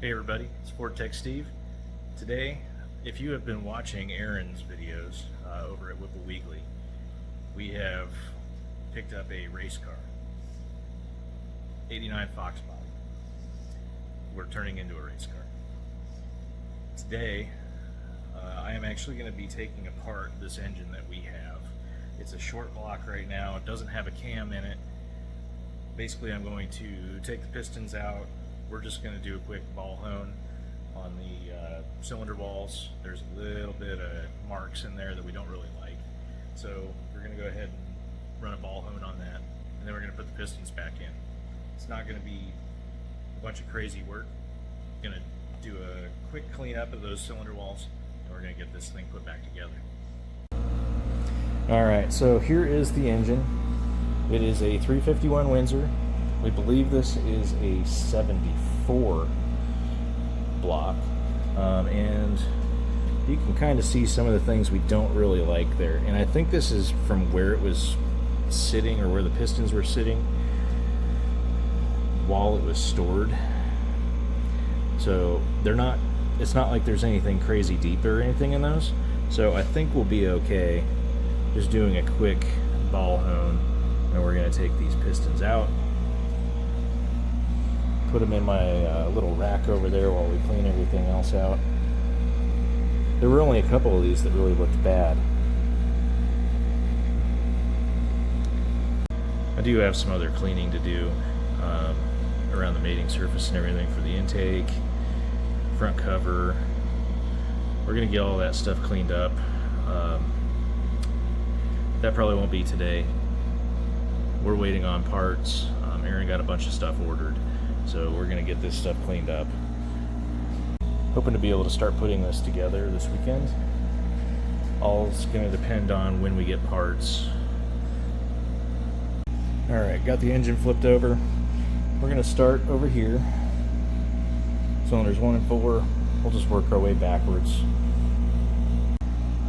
Hey everybody, it's Ford Tech Steve. Today, if you have been watching Aaron's videos over at Whipple Weekly, we have picked up a race car, 89 Foxbody. We're turning into a race car. Today, I am actually going to be taking apart this engine that we have. It's a short block right now. It doesn't have a cam in it. Basically, I'm going to take the pistons out. We're just going to do a quick ball hone on the cylinder walls. There's a little bit of marks in there that we don't really like. So we're going to go ahead and run a ball hone on that, and then we're going to put the pistons back in. It's not going to be a bunch of crazy work. We're going to do a quick cleanup of those cylinder walls, and we're going to get this thing put back together. Alright, so here is the engine. It is a 351 Windsor. We believe this is a 74 block, and you can kind of see some of the things we don't really like there. And I think this is from where it was sitting, or where the pistons were sitting while it was stored. So they're not, it's not like there's anything crazy deep or anything in those. So I think we'll be okay just doing a quick ball hone. And we're going to take these pistons out, put them in my little rack over there while we clean everything else out. There were only a couple of these that really looked bad. I do have some other cleaning to do around the mating surface and everything for the intake, front cover. We're going to get all that stuff cleaned up. That probably won't be today. We're waiting on parts. Aaron got a bunch of stuff ordered, so we're going to get this stuff cleaned up. Hoping to be able to start putting this together this weekend. All's going to depend on when we get parts. Alright, got the engine flipped over. We're going to start over here. Cylinders 1 and 4. We'll just work our way backwards.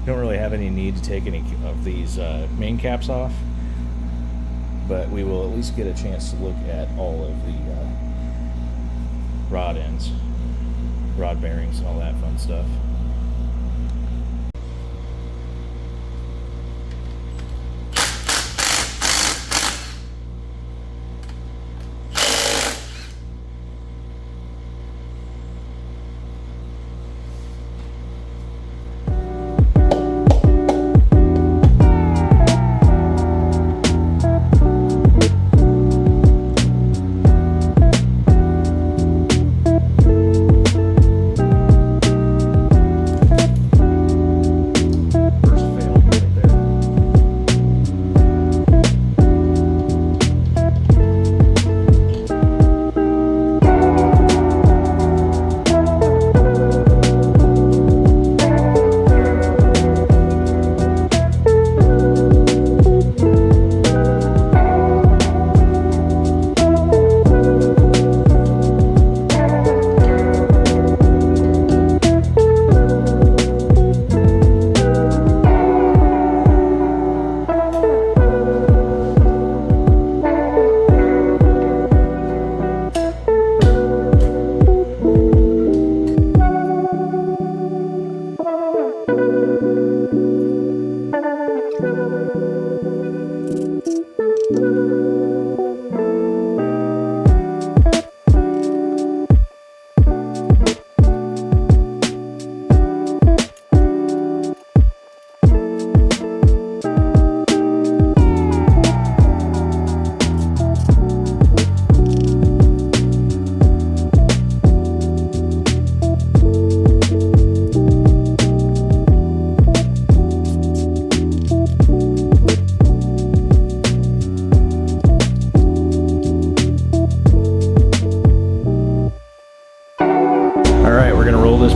Don't really have any need to take any of these main caps off, but we will at least get a chance to look at all of the rod ends, rod bearings, and all that fun stuff.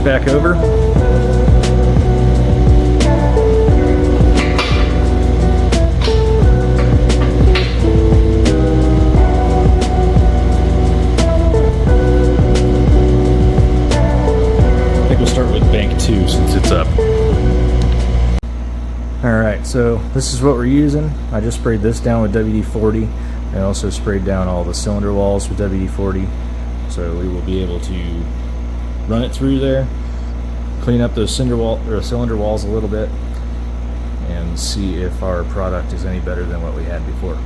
Back over. I think we'll start with bank 2 since it's up. Alright, so this is what we're using. I just sprayed this down with WD-40. I also sprayed down all the cylinder walls with WD-40. So we will be able to run it through there, clean up those cylinder walls a little bit, and see if our product is any better than what we had before.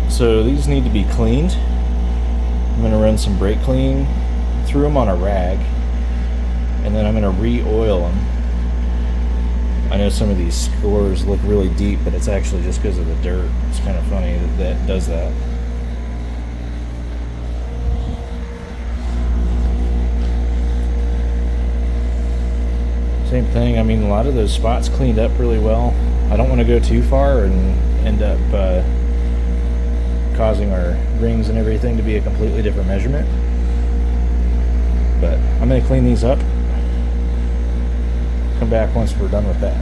So these need to be cleaned. I'm going to run some brake clean through them on a rag, and then I'm going to re-oil them. I know some of these scores look really deep, but it's actually just because of the dirt. It's kind of funny that that does that. Same thing, I mean, a lot of those spots cleaned up really well. I don't want to go too far and end up causing our rings and everything to be a completely different measurement. But I'm going to clean these up. Come back once we're done with that.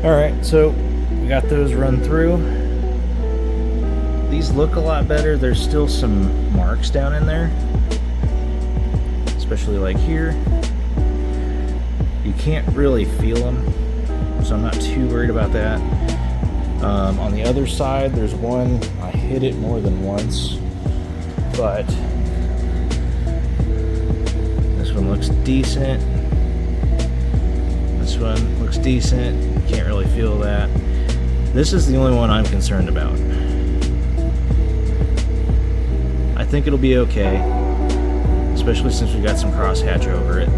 Alright, so we got those run through. These look a lot better. There's still some marks down in there, especially like here. You can't really feel them so I'm not too worried about that. On the other side, there's one, I hit it more than once, but this one looks decent. This one looks decent. Can't really feel that. This is the only one I'm concerned about. I think it'll be okay, especially since we got some crosshatch over it.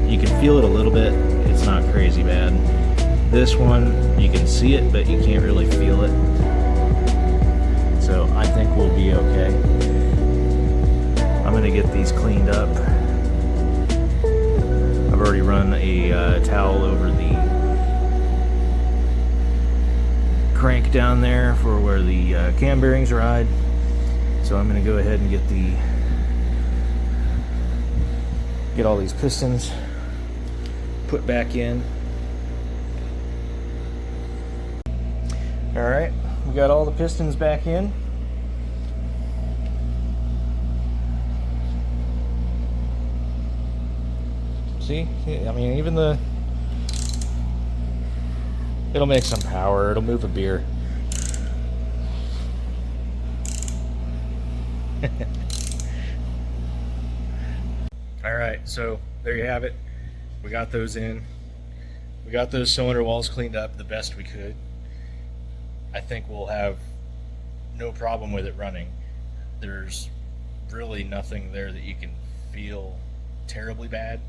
You can feel it a little bit. It's not crazy bad. This one, you can see it, but you can't really feel it. So I think we'll be okay. I'm gonna get these cleaned up. I've already run a towel over the crank down there for where the cam bearings ride. So I'm gonna go ahead and get all these pistons put back in. Alright, we got all the pistons back in. See? I mean, even it'll make some power, it'll move a beer. Alright, so there you have it. We got those in. We got those cylinder walls cleaned up the best we could. I think we'll have no problem with it running. There's really nothing there that you can feel terribly bad.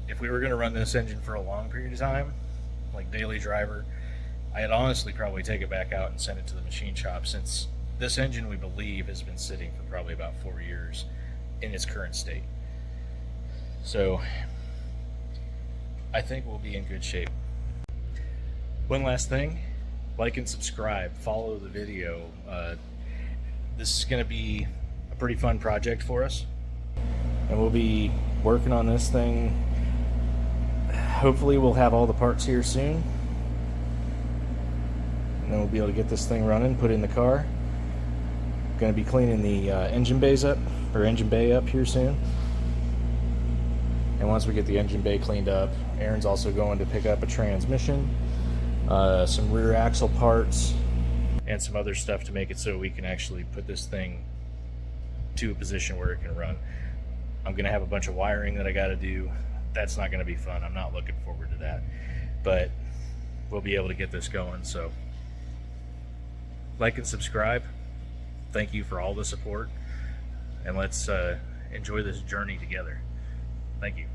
If we were going to run this engine for a long period of time, like daily driver, I'd honestly probably take it back out and send it to the machine shop, since this engine, we believe, has been sitting for probably about 4 years in its current state. So I think we'll be in good shape. One last thing, like and subscribe, follow the video. This is going to be a pretty fun project for us, and we'll be working on this thing. Hopefully we'll have all the parts here soon, and then we'll be able to get this thing running, put it in the car. Going to be cleaning the engine bay up here soon. And once we get the engine bay cleaned up, Aaron's also going to pick up a transmission, some rear axle parts, and some other stuff to make it so we can actually put this thing to a position where it can run. I'm going to have a bunch of wiring that I got to do. That's not going to be fun. I'm not looking forward to that. But we'll be able to get this going. So like and subscribe. Thank you for all the support. And let's enjoy this journey together. Thank you.